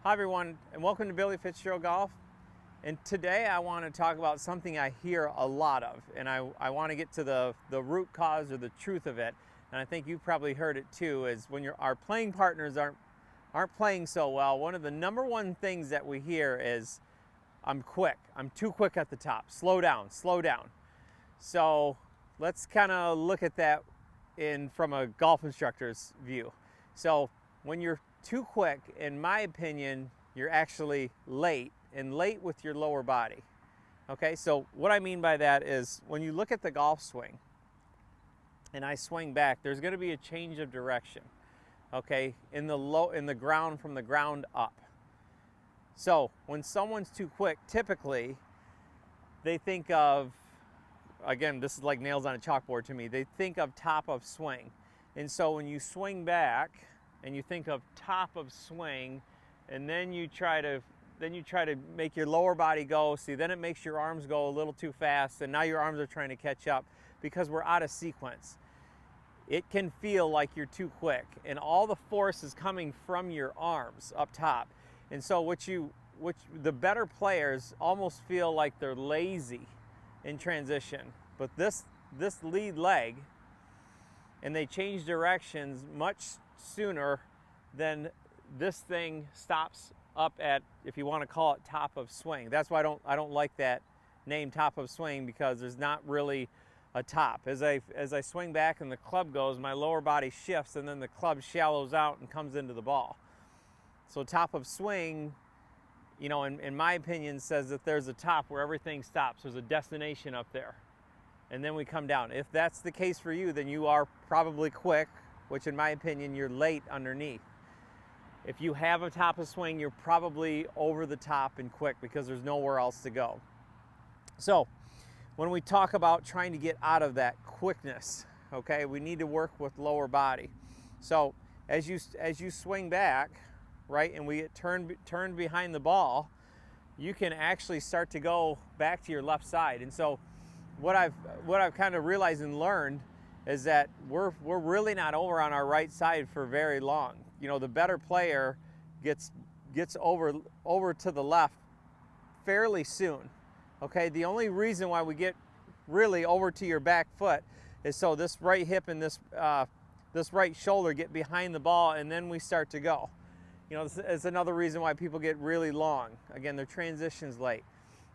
Hi everyone, and welcome to BillyFitzgeraldGolf. And today I want to talk about something I hear a lot of, and I want to get to the root cause or the truth of it. And I think you've probably heard it too, is when our playing partners aren't playing so well, one of the number one things that we hear is, I'm too quick at the top, slow down, slow down. So let's kind of look at that from a golf instructor's view. So when you're too quick, in my opinion, you're actually late, and late with your lower body. Okay, so what I mean by that is when you look at the golf swing and I swing back, there's going to be a change of direction, okay, in the ground, from the ground up. So when someone's too quick, typically they think of, again, this is like nails on a chalkboard to me, they think of top of swing. And so when you swing back and you think of top of swing, and then you try to make your lower body go, see, then it makes your arms go a little too fast, and now your arms are trying to catch up because we're out of sequence. It can feel like you're too quick, and all the force is coming from your arms up top. And so the better players almost feel like they're lazy in transition. But this lead leg, and they change directions much sooner than this thing stops up at, if you want to call it, top of swing. That's why I don't like that name, top of swing, because there's not really a top. As I swing back and the club goes, my lower body shifts, and then the club shallows out and comes into the ball. So top of swing, you know, in my opinion, says that there's a top where everything stops. There's a destination up there, and then we come down. If that's the case for you, then you are probably quick, which in my opinion, you're late underneath. If you have a top of swing, you're probably over the top and quick because there's nowhere else to go. So when we talk about trying to get out of that quickness, okay, we need to work with lower body. So as you swing back, right, and we get turned behind the ball, you can actually start to go back to your left side. And so what I've kind of realized and learned is that we're really not over on our right side for very long. You know, the better player gets over to the left fairly soon. Okay, the only reason why we get really over to your back foot is so this right hip and this right shoulder get behind the ball, and then we start to go. You know, it's another reason why people get really long. Again, their transition's late.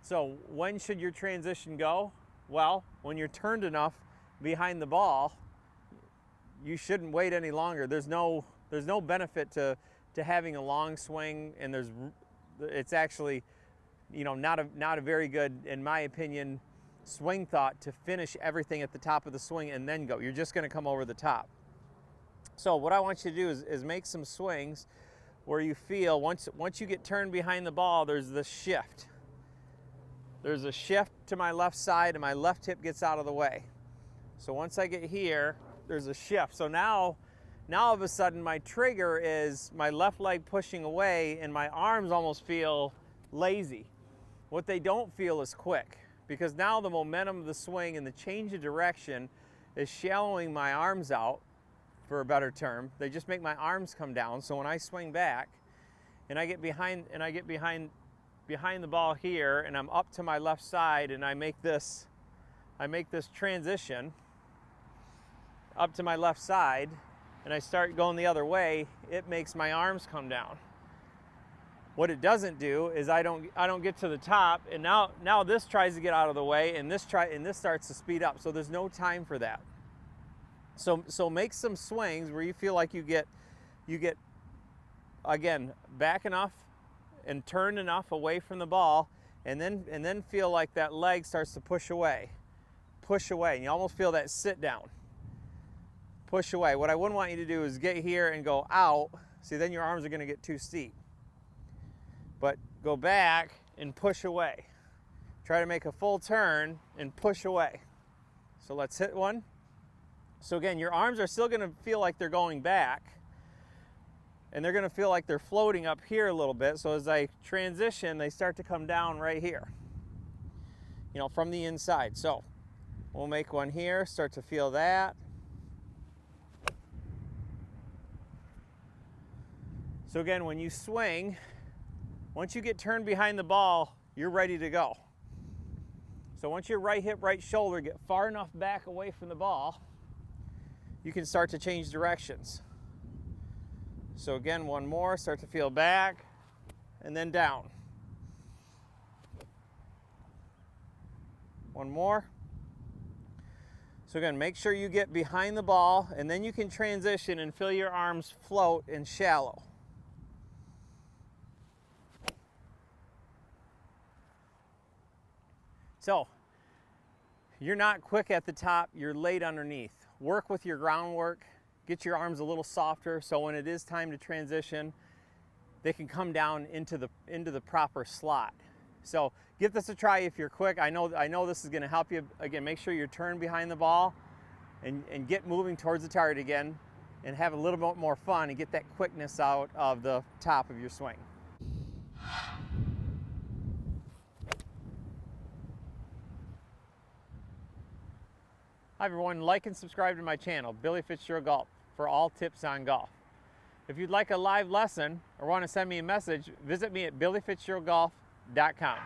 So when should your transition go? Well, when you're turned enough behind the ball, you shouldn't wait any longer. There's no benefit to having a long swing, and it's actually, you know, not a very good, in my opinion, swing thought to finish everything at the top of the swing and then go. You're just going to come over the top. So what I want you to do is make some swings where you feel once you get turned behind the ball, there's this shift. There's a shift to my left side, and my left hip gets out of the way. So once I get here, there's a shift. So now all of a sudden my trigger is my left leg pushing away, and my arms almost feel lazy. What they don't feel is quick, because now the momentum of the swing and the change of direction is shallowing my arms out, for a better term. They just make my arms come down. So when I swing back and I get behind the ball here, and I'm up to my left side, and I make this transition up to my left side, and I start going the other way, it makes my arms come down. What it doesn't do is I don't get to the top, and now this tries to get out of the way, and this starts to speed up. So there's no time for that. So make some swings where you feel like you get again back enough and turned enough away from the ball, and then feel like that leg starts to push away, and you almost feel that sit down. Push away. What I wouldn't want you to do is get here and go out. See, then your arms are going to get too steep. But go back and push away. Try to make a full turn and push away. So let's hit one. So again, your arms are still going to feel like they're going back, and they're going to feel like they're floating up here a little bit. So as I transition, they start to come down right here, you know, from the inside. So we'll make one here, start to feel that. So again, when you swing, Once you get turned behind the ball, you're ready to go. So once your right hip, right shoulder get far enough back away from the ball, you can start to change directions. So again, one more, start to feel back, and then down. One more. So again, make sure you get behind the ball, and then you can transition and feel your arms float and shallow. So, you're not quick at the top, you're late underneath. Work with your groundwork, get your arms a little softer so when it is time to transition, they can come down into the proper slot. So give this a try if you're quick. I know this is going to help you. Again, make sure you're turned behind the ball and get moving towards the target again and have a little bit more fun and get that quickness out of the top of your swing. Hi everyone, like and subscribe to my channel, Billy Fitzgerald Golf, for all tips on golf. If you'd like a live lesson or want to send me a message, visit me at BillyFitzgeraldGolf.com.